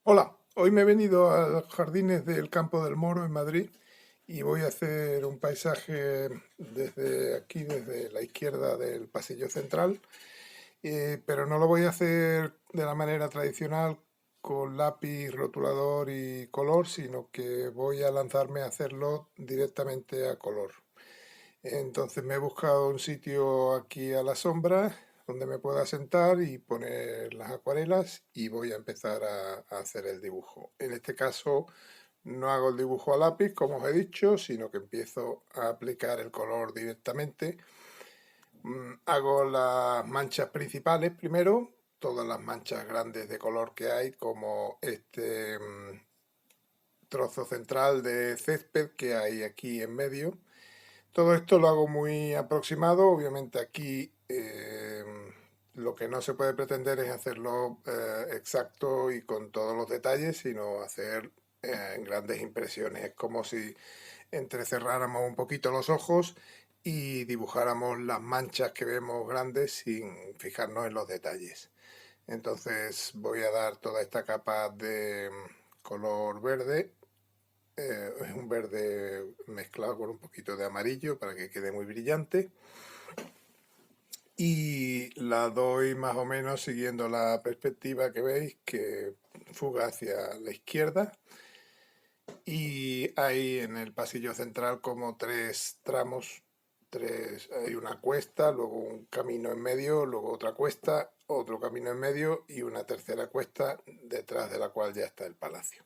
Hola, hoy me he venido a los jardines del Campo del Moro en Madrid y voy a hacer un paisaje desde aquí, desde la izquierda del pasillo central, pero no lo voy a hacer de la manera tradicional con lápiz, rotulador y color, sino que voy a lanzarme a hacerlo directamente a color. Entonces me he buscado un sitio aquí a la sombra donde me pueda sentar y poner las acuarelas y voy a empezar a hacer el dibujo. En este caso no hago el dibujo a lápiz, como os he dicho, sino que empiezo a aplicar el color directamente. Hago las manchas principales primero, todas las manchas grandes de color que hay, como este trozo central de césped que hay aquí en medio. Todo esto lo hago muy aproximado, obviamente aquí lo que no se puede pretender es hacerlo exacto y con todos los detalles, sino hacer grandes impresiones. Es como si entrecerráramos un poquito los ojos y dibujáramos las manchas que vemos grandes sin fijarnos en los detalles. Entonces voy a dar toda esta capa de color verde, es un verde mezclado con un poquito de amarillo para que quede muy brillante. Y la doy más o menos siguiendo la perspectiva que veis, que fuga hacia la izquierda. Y hay en el pasillo central como tres tramos. Hay una cuesta, luego un camino en medio, luego otra cuesta, otro camino en medio y una tercera cuesta detrás de la cual ya está el palacio.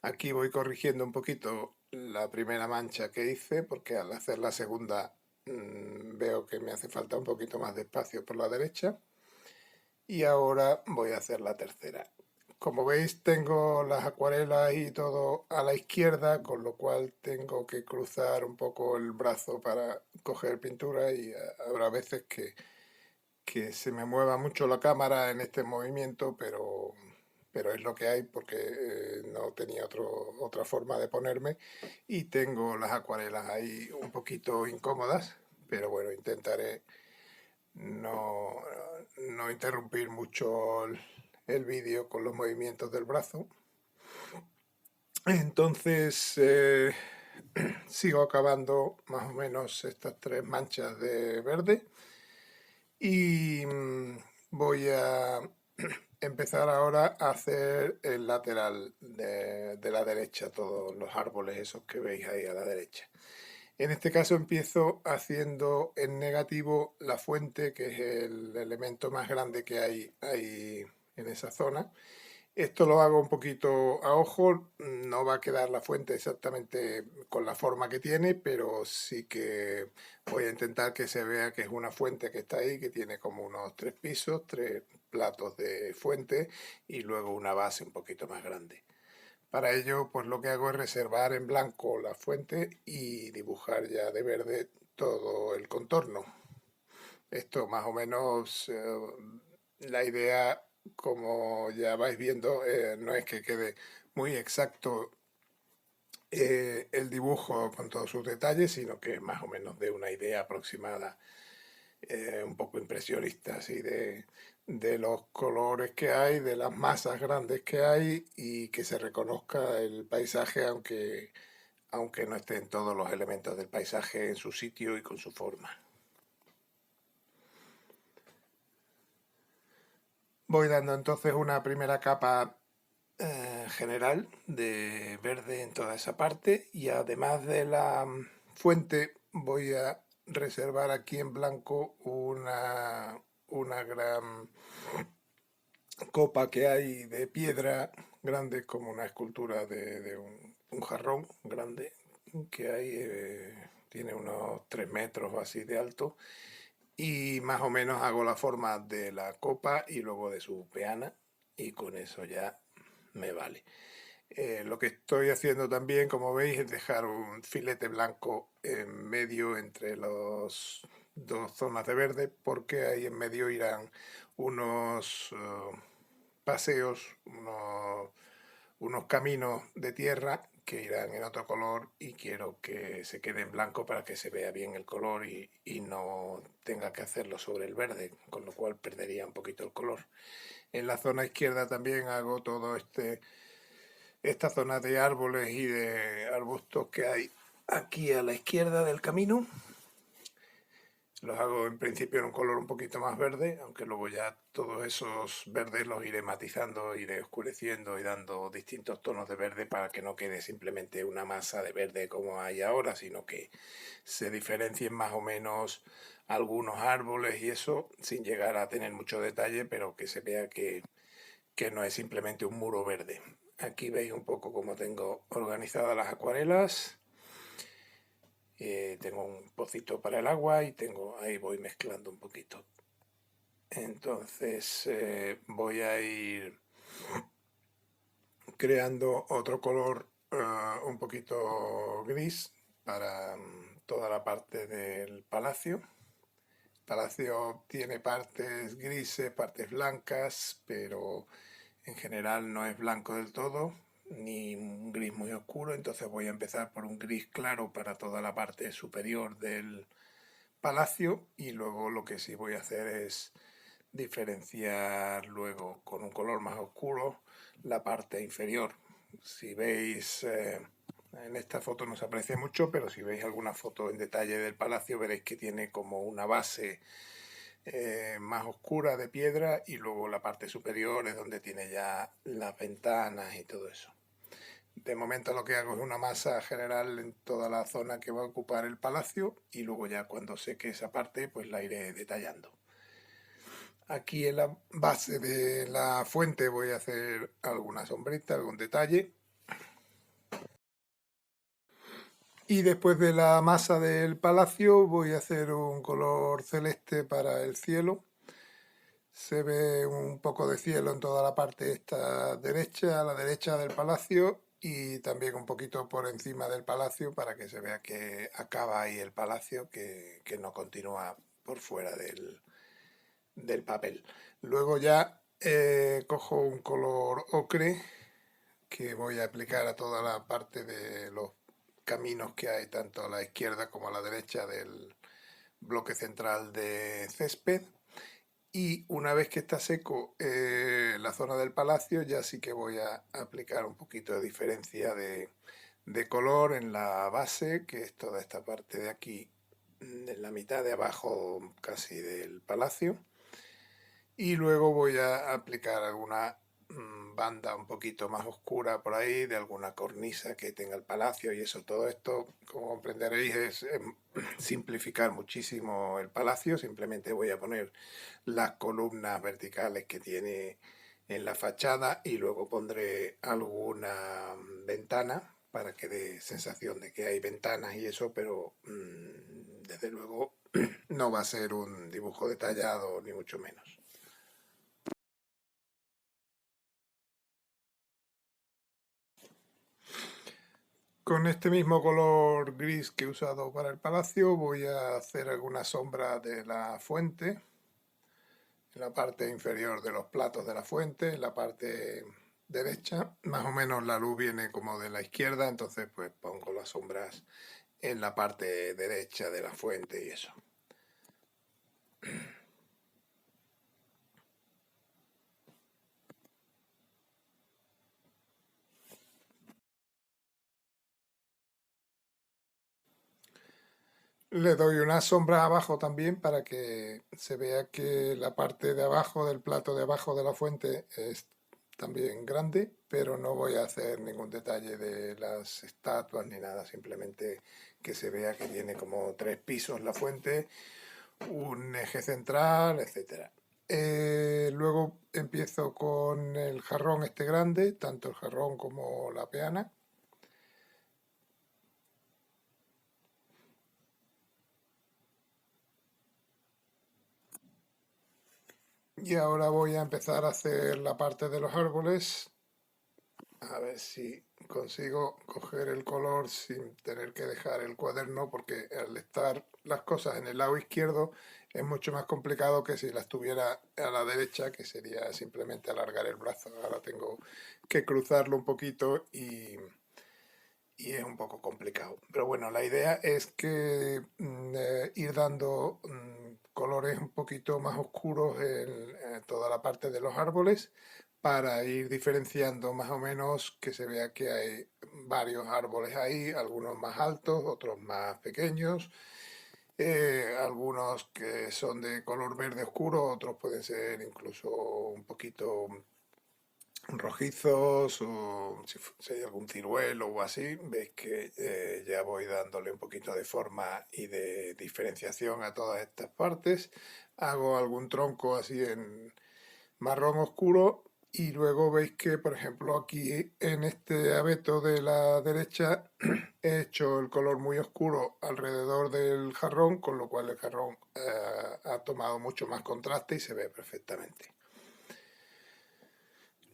Aquí voy corrigiendo un poquito la primera mancha que hice, porque al hacer la segunda veo que me hace falta un poquito más de espacio por la derecha. Y ahora voy a hacer la tercera. Como veis, tengo las acuarelas y todo a la izquierda, con lo cual tengo que cruzar un poco el brazo para coger pintura y habrá veces que se me mueva mucho la cámara en este movimiento, pero es lo que hay porque no tenía otra forma de ponerme y tengo las acuarelas ahí un poquito incómodas, pero bueno, intentaré no, no interrumpir mucho el vídeo con los movimientos del brazo. Entonces sigo acabando más o menos estas tres manchas de verde y voy a empezar ahora a hacer el lateral de la derecha, todos los árboles esos que veis ahí a la derecha. En este caso empiezo haciendo en negativo la fuente, que es el elemento más grande que hay ahí en esa zona. Esto lo hago un poquito a ojo, no va a quedar la fuente exactamente con la forma que tiene, pero sí que voy a intentar que se vea que es una fuente que está ahí, que tiene como unos 3 pisos, 3 platos de fuente y luego una base un poquito más grande. Para ello, pues lo que hago es reservar en blanco la fuente y dibujar ya de verde todo el contorno. Esto más o menos, la idea, como ya vais viendo, no es que quede muy exacto el dibujo con todos sus detalles, sino que es más o menos de una idea aproximada, un poco impresionista, así de los colores que hay, de las masas grandes que hay y que se reconozca el paisaje, aunque no estén todos los elementos del paisaje en su sitio y con su forma. Voy dando entonces una primera capa general de verde en toda esa parte y además de la fuente voy a reservar aquí en blanco una gran copa que hay de piedra grande, como una escultura de un jarrón grande que hay, tiene unos 3 metros o así de alto y más o menos hago la forma de la copa y luego de su peana y con eso ya me vale. Lo que estoy haciendo también, como veis, es dejar un filete blanco en medio entre las dos zonas de verde, porque ahí en medio irán unos paseos, unos caminos de tierra que irán en otro color y quiero que se quede en blanco para que se vea bien el color y no tenga que hacerlo sobre el verde, con lo cual perdería un poquito el color. En la zona izquierda también hago todo esta zona de árboles y de arbustos que hay aquí a la izquierda del camino. Los hago en principio en un color un poquito más verde, aunque luego ya todos esos verdes los iré matizando, iré oscureciendo y dando distintos tonos de verde para que no quede simplemente una masa de verde como hay ahora, sino que se diferencien más o menos algunos árboles y eso sin llegar a tener mucho detalle, pero que se vea que no es simplemente un muro verde. Aquí veis un poco cómo tengo organizadas las acuarelas. Tengo un pocito para el agua y ahí voy mezclando un poquito. Entonces voy a ir creando otro color un poquito gris para toda la parte del palacio. El palacio tiene partes grises, partes blancas, pero en general no es blanco del todo, ni un gris muy oscuro, entonces voy a empezar por un gris claro para toda la parte superior del palacio y luego lo que sí voy a hacer es diferenciar luego con un color más oscuro la parte inferior. Si veis, en esta foto no se aprecia mucho, pero si veis alguna foto en detalle del palacio veréis que tiene como una base más oscura de piedra y luego la parte superior es donde tiene ya las ventanas y todo eso. De momento lo que hago es una masa general en toda la zona que va a ocupar el palacio y luego ya cuando seque esa parte pues la iré detallando. Aquí en la base de la fuente voy a hacer alguna sombrita, algún detalle. Y después de la masa del palacio voy a hacer un color celeste para el cielo. Se ve un poco de cielo en toda la parte esta derecha, a la derecha del palacio y también un poquito por encima del palacio para que se vea que acaba ahí el palacio, que no continúa por fuera del papel. Luego ya cojo un color ocre que voy a aplicar a toda la parte de los caminos que hay tanto a la izquierda como a la derecha del bloque central de césped. Y una vez que está seco la zona del palacio, ya sí que voy a aplicar un poquito de diferencia de color en la base, que es toda esta parte de aquí, en la mitad de abajo casi del palacio. Y luego voy a aplicar alguna banda un poquito más oscura por ahí, de alguna cornisa que tenga el palacio y eso. Todo esto, como comprenderéis, es simplificar muchísimo el palacio. Simplemente voy a poner las columnas verticales que tiene en la fachada y luego pondré alguna ventana para que dé sensación de que hay ventanas y eso, pero desde luego no va a ser un dibujo detallado ni mucho menos. Con este mismo color gris que he usado para el palacio voy a hacer alguna sombra de la fuente, en la parte inferior de los platos de la fuente, en la parte derecha. Más o menos la luz viene como de la izquierda, entonces pues pongo las sombras en la parte derecha de la fuente y eso. Le doy una sombra abajo también para que se vea que la parte de abajo del plato de abajo de la fuente es también grande, pero no voy a hacer ningún detalle de las estatuas ni nada, simplemente que se vea que tiene como 3 pisos la fuente, un eje central, etcétera. Luego empiezo con el jarrón este grande, tanto el jarrón como la peana. Y ahora voy a empezar a hacer la parte de los árboles. A ver si consigo coger el color sin tener que dejar el cuaderno, porque al estar las cosas en el lado izquierdo es mucho más complicado que si las tuviera a la derecha, que sería simplemente alargar el brazo. Ahora tengo que cruzarlo un poquito y es un poco complicado. Pero bueno, la idea es que ir dando colores un poquito más oscuros en toda la parte de los árboles para ir diferenciando más o menos que se vea que hay varios árboles ahí, algunos más altos, otros más pequeños, algunos que son de color verde oscuro, otros pueden ser incluso un poquito rojizos o si hay algún ciruelo o así, veis que ya voy dándole un poquito de forma y de diferenciación a todas estas partes. Hago algún tronco así en marrón oscuro y luego veis que, por ejemplo, aquí en este abeto de la derecha he hecho el color muy oscuro alrededor del jarrón, con lo cual el jarrón ha tomado mucho más contraste y se ve perfectamente.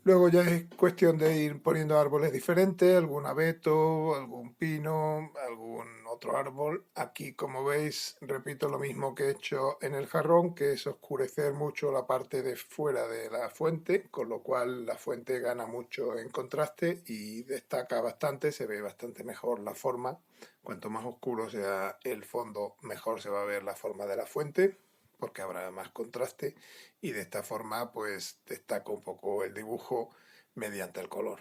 Luego ya es cuestión de ir poniendo árboles diferentes, algún abeto, algún pino, algún otro árbol. Aquí, como veis, repito lo mismo que he hecho en el jarrón, que es oscurecer mucho la parte de fuera de la fuente, con lo cual la fuente gana mucho en contraste y destaca bastante, se ve bastante mejor la forma. Cuanto más oscuro sea el fondo, mejor se va a ver la forma de la fuente, porque habrá más contraste y de esta forma pues destaco un poco el dibujo mediante el color.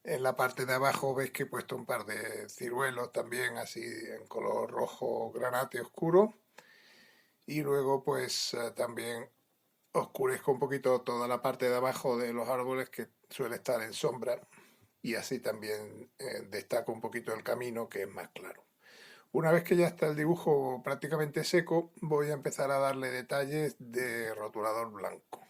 En la parte de abajo veis que he puesto un par de ciruelos también así en color rojo granate oscuro y luego pues también oscurezco un poquito toda la parte de abajo de los árboles que suele estar en sombra y así también destaco un poquito el camino que es más claro. Una vez que ya está el dibujo prácticamente seco, voy a empezar a darle detalles de rotulador blanco.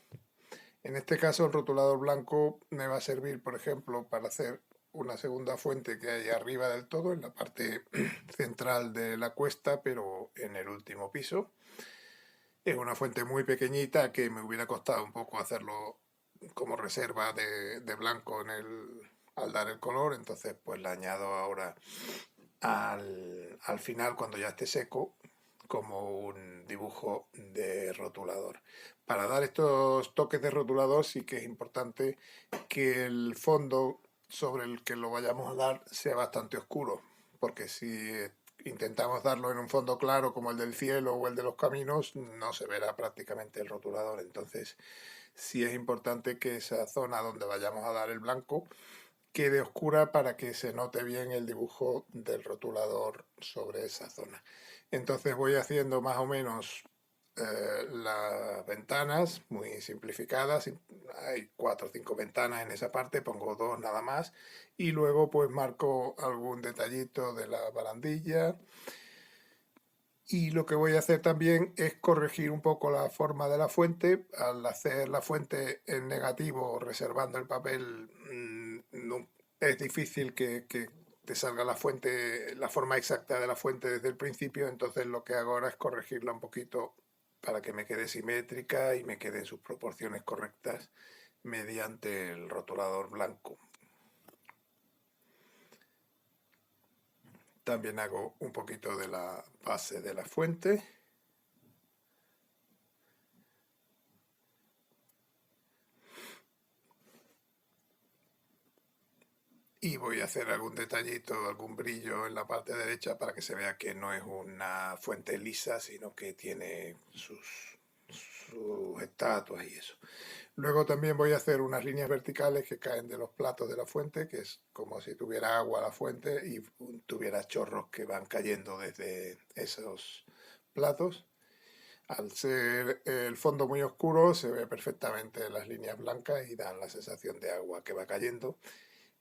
En este caso, el rotulador blanco me va a servir, por ejemplo, para hacer una segunda fuente que hay arriba del todo, en la parte central de la cuesta, pero en el último piso. Es una fuente muy pequeñita que me hubiera costado un poco hacerlo como reserva de blanco al dar el color, entonces pues la añado ahora al final cuando ya esté seco como un dibujo de rotulador. Para dar estos toques de rotulador sí que es importante que el fondo sobre el que lo vayamos a dar sea bastante oscuro, porque si intentamos darlo en un fondo claro como el del cielo o el de los caminos, no se verá prácticamente el rotulador. Entonces sí es importante que esa zona donde vayamos a dar el blanco quede oscura para que se note bien el dibujo del rotulador sobre esa zona. Entonces voy haciendo más o menos las ventanas muy simplificadas, hay 4 o 5 ventanas en esa parte, pongo 2 nada más y luego pues marco algún detallito de la barandilla y lo que voy a hacer también es corregir un poco la forma de la fuente. Al hacer la fuente en negativo, reservando el papel, no, es difícil que te salga la fuente, la forma exacta de la fuente desde el principio. Entonces lo que hago ahora es corregirla un poquito para que me quede simétrica y me quede en sus proporciones correctas mediante el rotulador blanco. También hago un poquito de la base de la fuente. Y voy a hacer algún detallito, algún brillo en la parte derecha para que se vea que no es una fuente lisa, sino que tiene sus estatuas y eso. Luego también voy a hacer unas líneas verticales que caen de los platos de la fuente, que es como si tuviera agua la fuente y tuviera chorros que van cayendo desde esos platos. Al ser el fondo muy oscuro se ve perfectamente las líneas blancas y dan la sensación de agua que va cayendo.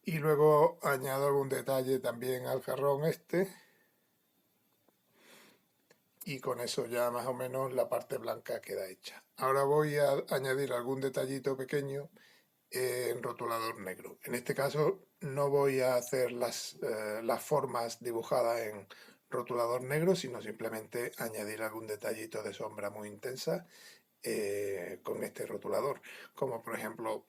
Y luego añado algún detalle también al jarrón este. Y con eso ya más o menos la parte blanca queda hecha. Ahora voy a añadir algún detallito pequeño en rotulador negro. En este caso no voy a hacer las formas dibujadas en rotulador negro, sino simplemente añadir algún detallito de sombra muy intensa con este rotulador. Como por ejemplo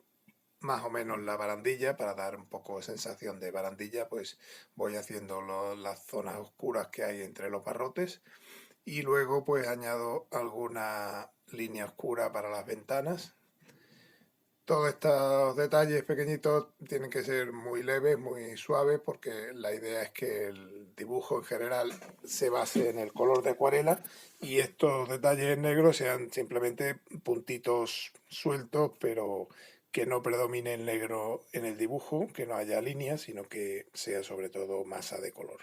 más o menos la barandilla, para dar un poco de sensación de barandilla, pues voy haciendo las zonas oscuras que hay entre los barrotes y luego pues añado alguna línea oscura para las ventanas. Todos estos detalles pequeñitos tienen que ser muy leves, muy suaves, porque la idea es que el dibujo en general se base en el color de acuarela y estos detalles en negro sean simplemente puntitos sueltos, pero que no predomine el negro en el dibujo, que no haya líneas, sino que sea sobre todo masa de color.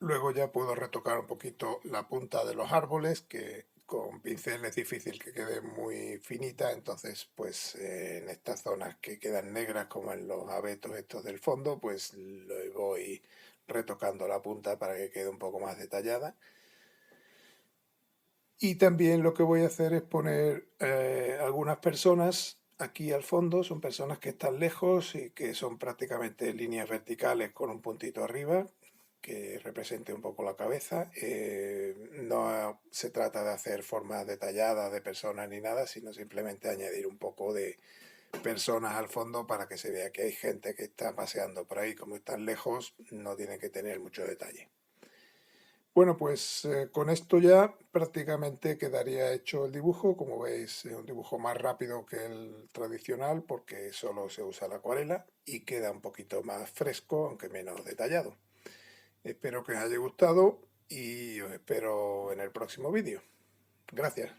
Luego ya puedo retocar un poquito la punta de los árboles, que con pincel es difícil que quede muy finita, entonces pues en estas zonas que quedan negras como en los abetos estos del fondo, pues lo voy retocando la punta para que quede un poco más detallada. Y también lo que voy a hacer es poner algunas personas aquí al fondo, son personas que están lejos y que son prácticamente líneas verticales con un puntito arriba que represente un poco la cabeza. No se trata de hacer formas detalladas de personas ni nada, sino simplemente añadir un poco de personas al fondo para que se vea que hay gente que está paseando por ahí. Como están lejos, no tiene que tener mucho detalle. Bueno, pues con esto ya prácticamente quedaría hecho el dibujo. Como veis, es un dibujo más rápido que el tradicional porque solo se usa la acuarela y queda un poquito más fresco, aunque menos detallado. Espero que os haya gustado y os espero en el próximo vídeo. Gracias.